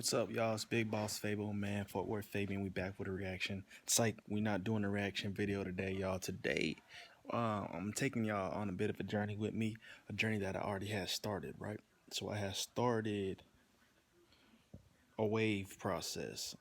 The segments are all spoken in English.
What's up, y'all? It's Big Boss Fable, man. FortWorthFabian. We back with a reaction. It's like we not doing a reaction video today, y'all. Today, I'm taking y'all on a bit of a journey with me, a journey that I already had started, right? So I had started a wave process.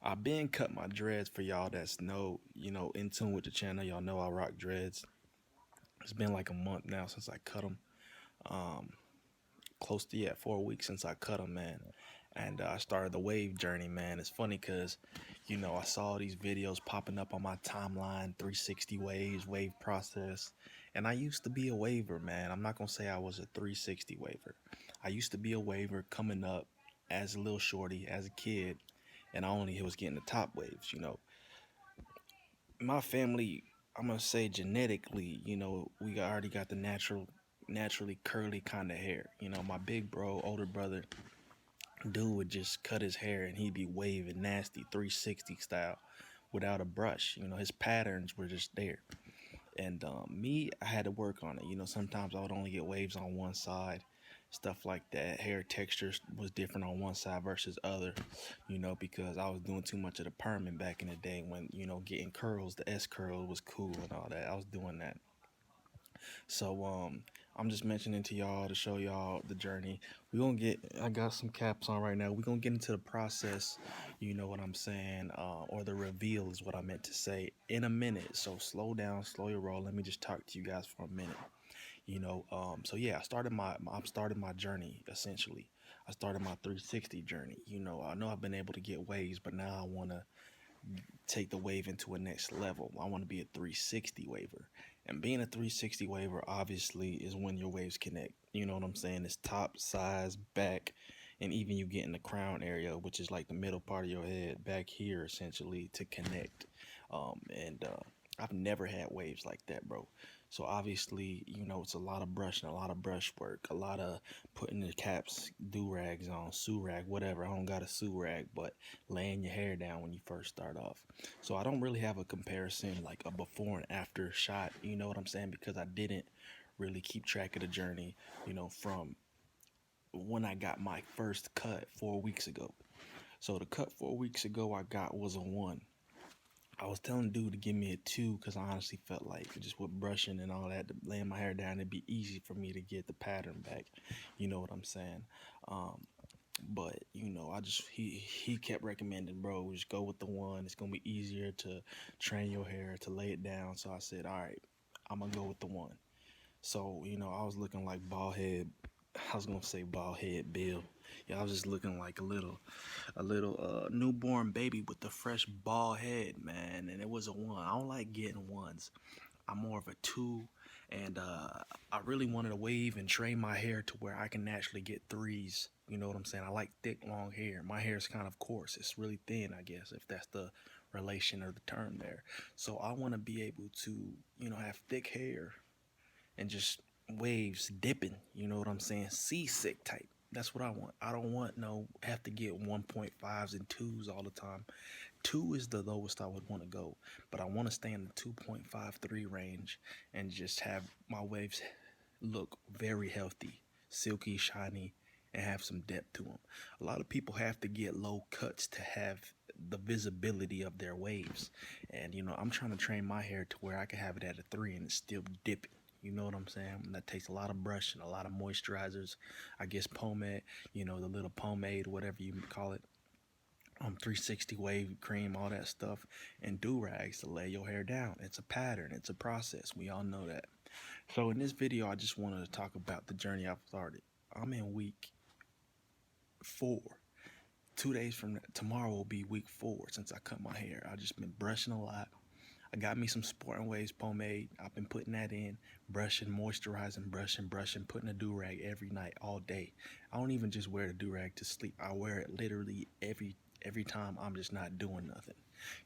I've been cut my dreads for y'all that's in tune with the channel. Y'all know I rock dreads. It's been like a month now since I cut them. Close to 4 weeks since I cut them, man. And I started the wave journey, man. It's funny because, I saw these videos popping up on my timeline, 360 waves, wave process. And I used to be a waver, man. I'm not going to say I was a 360 waver. I used to be a waver coming up as a little shorty, as a kid. And I only was getting the top waves, My family, I'm going to say genetically, we already got the naturally curly kind of hair. My big bro, older brother, dude would just cut his hair and he'd be waving nasty 360 style without a brush. His patterns were just there. And me, I had to work on it. Sometimes I would only get waves on one side, stuff like that. Hair texture was different on one side versus other, because I was doing too much of the perming back in the day when, getting curls, the S curl was cool and all that. I was doing that. So I'm just mentioning to y'all to show y'all the journey. I got some caps on right now. We're gonna get into the process, you know what I'm saying, or the reveal is what I meant to say, in a minute. So slow down, slow your roll. Let me just talk to you guys for a minute. So yeah, I started my journey essentially. I started my 360 journey. I know I've been able to get waves, but now I wanna take the wave into a next level. I want to be a 360 waver. And being a 360 waver obviously is when your waves connect. You know what I'm saying? It's top, sides, back, and even you get in the crown area, which is like the middle part of your head back here essentially to connect. I've never had waves like that, bro. So obviously, it's a lot of brushing, a lot of brush work, a lot of putting the caps, do-rags on, sue-rag, whatever. I don't got a sue-rag, but laying your hair down when you first start off. So I don't really have a comparison, like a before and after shot, you know what I'm saying? Because I didn't really keep track of the journey, from when I got my first cut 4 weeks ago. So the cut 4 weeks ago I got was a 1. I was telling dude to give me a 2 because I honestly felt like just with brushing and all that, laying my hair down, it'd be easy for me to get the pattern back. You know what I'm saying? But he kept recommending, bro, just go with the 1. It's gonna be easier to train your hair to lay it down. So I said, all right, I'm gonna go with the 1. So I was looking like bald head. I was gonna say bald head Bill. Yeah, I was just looking like a little newborn baby with a fresh bald head, man. And it was a 1. I don't like getting 1s. I'm more of a 2, and I really wanted to wave and train my hair to where I can actually get 3s. You know what I'm saying? I like thick, long hair. My hair is kind of coarse. It's really thin, I guess, if that's the relation or the term there. So I want to be able to, have thick hair and just waves dipping. You know what I'm saying? Seasick type. That's what I want. I don't want have to get 1.5s and 2s all the time. 2 is the lowest I would want to go, but I want to stay in the 2.53 range and just have my waves look very healthy, silky, shiny, and have some depth to them. A lot of people have to get low cuts to have the visibility of their waves, and I'm trying to train my hair to where I can have it at a 3 and it's still dipping. You know what I'm saying? And that takes a lot of brushing, a lot of moisturizers, I guess pomade, the little pomade, whatever you call it. 360 wave cream, all that stuff, and do-rags to lay your hair down. It's a pattern, it's a process. We all know that. So in this video, I just wanted to talk about the journey I've started. I'm in week 4. 2 days from tomorrow will be week 4 since I cut my hair. I've just been brushing a lot. I got me some Sport and Waves pomade. I've been putting that in, brushing, moisturizing, brushing, putting a do-rag every night, all day. I don't even just wear the do-rag to sleep. I wear it literally every time I'm just not doing nothing.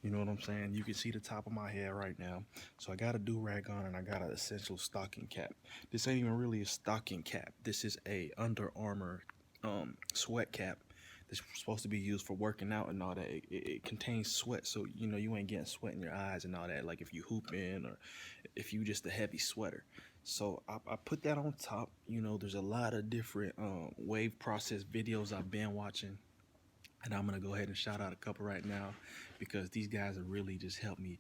You know what I'm saying? You can see the top of my head right now. So I got a do-rag on and I got an essential stocking cap. This ain't even really a stocking cap. This is a Under Armour sweat cap. It's supposed to be used for working out and all that. It contains sweat, so you ain't getting sweat in your eyes and all that, like if you hooping or if you just a heavy sweater. So I put that on top. You know, there's a lot of different wave process videos I've been watching, and I'm gonna go ahead and shout out a couple right now because these guys have really just helped me,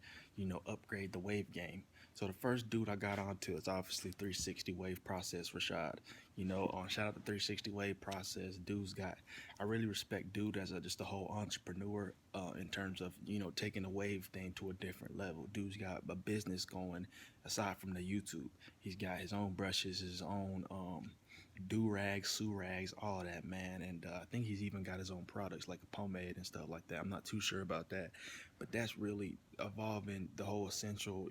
upgrade the wave game. So the first dude I got onto is obviously 360 Wave Process Rashad. On shout out to 360 Wave Process. Dude's got, I really respect dude as just a whole entrepreneur in terms of taking the wave thing to a different level. Dude's got a business going aside from the YouTube. He's got his own brushes, his own do rags, sue rags, all that, man. And I think he's even got his own products like a pomade and stuff like that. I'm not too sure about that, but that's really evolving the whole essential,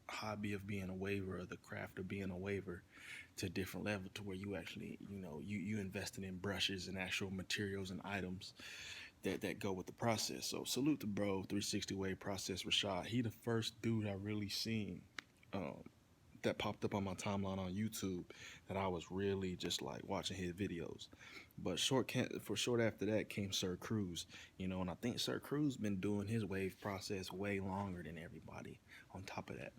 hobby of being a waver, or the craft of being a waver, to a different level, to where you actually, you investing in brushes and actual materials and items that go with the process. So salute to bro, 360 Wave Process Rashad. He the first dude I really seen. Um, that popped up on my timeline on YouTube that I was really just like watching his videos. But short after that came Sir Cruz, and I think Sir Cruz been doing his wave process way longer than everybody on top of that.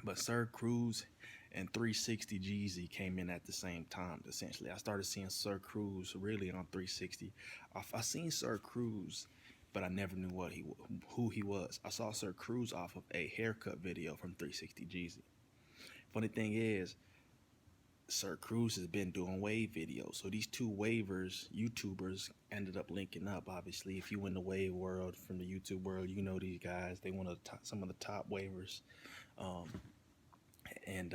But Sir Cruz and 360 Jeezy came in at the same time. Essentially, I started seeing Sir Cruz really on 360. I seen Sir Cruz, but I never knew who he was. I saw Sir Cruz off of a haircut video from 360 Jeezy. Funny thing is, Sir Cruz has been doing wave videos. So these two wavers, YouTubers, ended up linking up. Obviously, if you in the wave world, from the YouTube world, you know these guys. They one of the some of the top wavers. Um, and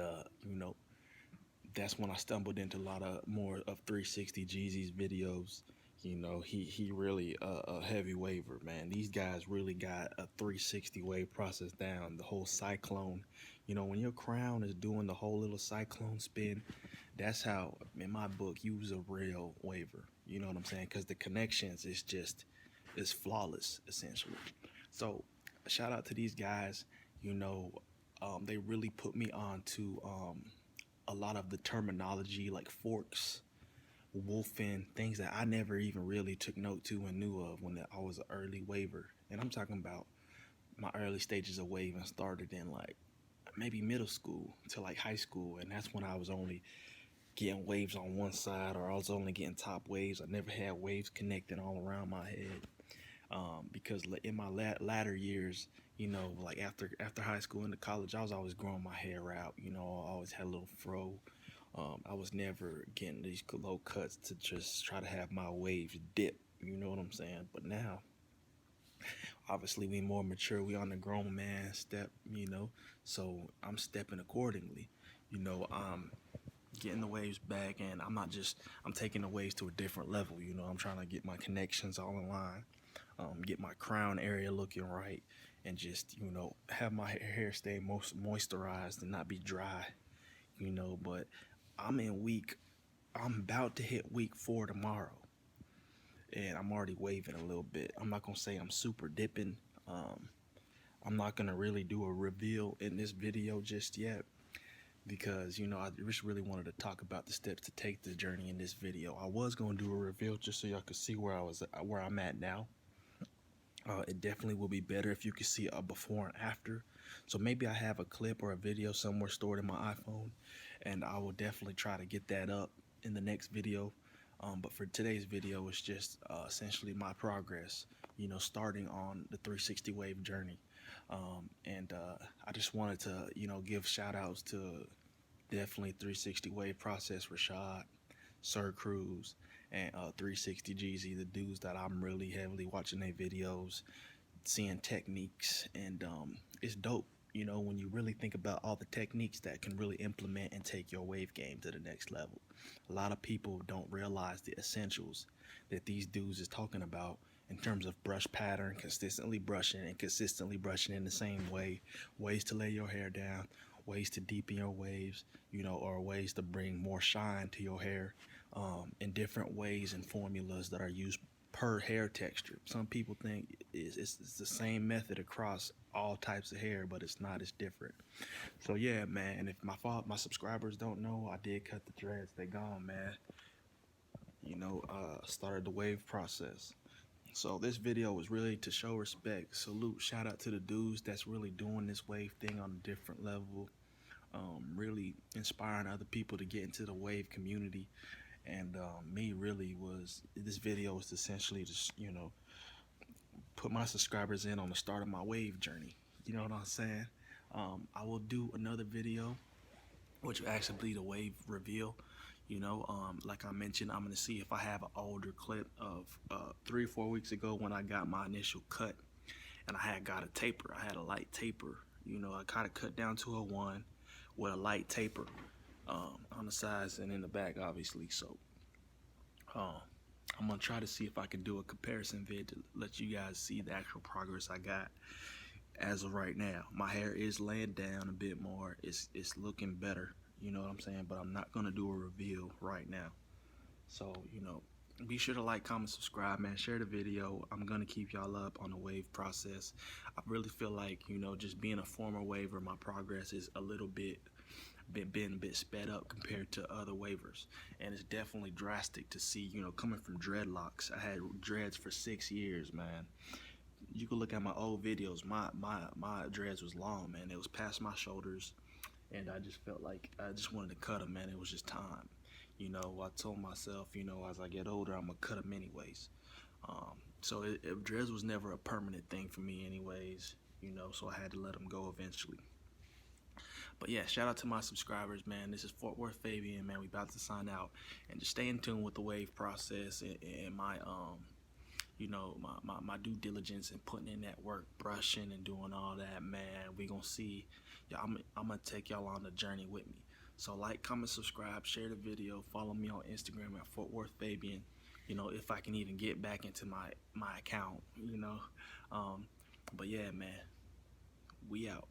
that's when I stumbled into a lot of more of 360 Jeezy's videos. He really a heavy waver, man. These guys really got a 360 wave process down. The whole cyclone, when your crown is doing the whole little cyclone spin, that's how, in my book, you was a real waver. You know what I'm saying? Because the connections is flawless, essentially. So shout out to these guys. They really put me on to a lot of the terminology like forks, wolfing, things that I never even really took note to and knew of when I was an early waver. And I'm talking about my early stages of waving started in like maybe middle school to like high school, and that's when I was only getting waves on one side, or I was only getting top waves. I never had waves connecting all around my head. Because in my latter years, like after high school into college, I was always growing my hair out. I always had a little fro. I was never getting these low cuts to just try to have my waves dip. You know what I'm saying? But now, obviously, we more mature. We on the grown man step. So I'm stepping accordingly. I'm getting the waves back, and I'm taking the waves to a different level. I'm trying to get my connections all in line, get my crown area looking right, and just have my hair stay most moisturized and not be dry. But I'm about to hit week 4 tomorrow, and I'm already waving a little bit. I'm not gonna say I'm super dipping. I'm not gonna really do a reveal in this video just yet, because I just really wanted to talk about the steps to take the journey in this video. I was gonna do a reveal just so y'all could see where I'm at now. It definitely will be better if you can see a before and after. So maybe I have a clip or a video somewhere stored in my iPhone, and I will definitely try to get that up in the next video. But for today's video, it's just essentially my progress, starting on the 360 wave journey. And I just wanted to, give shout outs to definitely 360 wave process Rashad, Sir Cruz, and 360 Jeezy, the dudes that I'm really heavily watching their videos, seeing techniques, and it's dope. When you really think about all the techniques that can really implement and take your wave game to the next level. A lot of people don't realize the essentials that these dudes is talking about in terms of brush pattern, consistently brushing in the same way, ways to lay your hair down, ways to deepen your waves, or ways to bring more shine to your hair, in different ways and formulas that are used per hair texture. Some people think it's the same method across all types of hair, but it's not. It's different. So yeah, man. And if my subscribers don't know, I did cut the dreads. They gone, man. Started the wave process. So this video was really to show respect, salute, shout out to the dudes that's really doing this wave thing on a different level. really inspiring other people to get into the wave community. And me really was, this video was essentially just, put my subscribers in on the start of my wave journey. You know what I'm saying? I will do another video, which will actually be the wave reveal. Like I mentioned, I'm gonna see if I have an older clip of 3 or 4 weeks ago when I got my initial cut, and I had got a taper. I had a light taper. I kind of cut down to a 1 with a light taper on the sides and in the back, obviously. So I'm gonna try to see if I can do a comparison vid to let you guys see the actual progress I got as of right now. My hair is laying down a bit more. It's looking better. You know what I'm saying? But I'm not gonna do a reveal right now. So be sure to like, comment, subscribe, man. Share the video. I'm gonna keep y'all up on the wave process. I really feel like just being a former waver, my progress is a little bit been a bit sped up compared to other waivers, and it's definitely drastic to see. Coming from dreadlocks, I had dreads for 6 years, man. You can look at my old videos. My dreads was long, man. It was past my shoulders, and I just felt like I just wanted to cut them, man. It was just time. I told myself, as I get older, I'm gonna cut them anyways. So dreads was never a permanent thing for me anyways, so I had to let them go eventually. But yeah, shout out to my subscribers, man. This is FortWorthFabian, man. We about to sign out, and just stay in tune with the wave process and my my due diligence and putting in that work, brushing and doing all that, man. We gonna see. Yeah, I'm gonna take y'all on the journey with me. So like, comment, subscribe, share the video, follow me on Instagram at FortWorthFabian. If I can even get back into my account, But yeah, man, we out.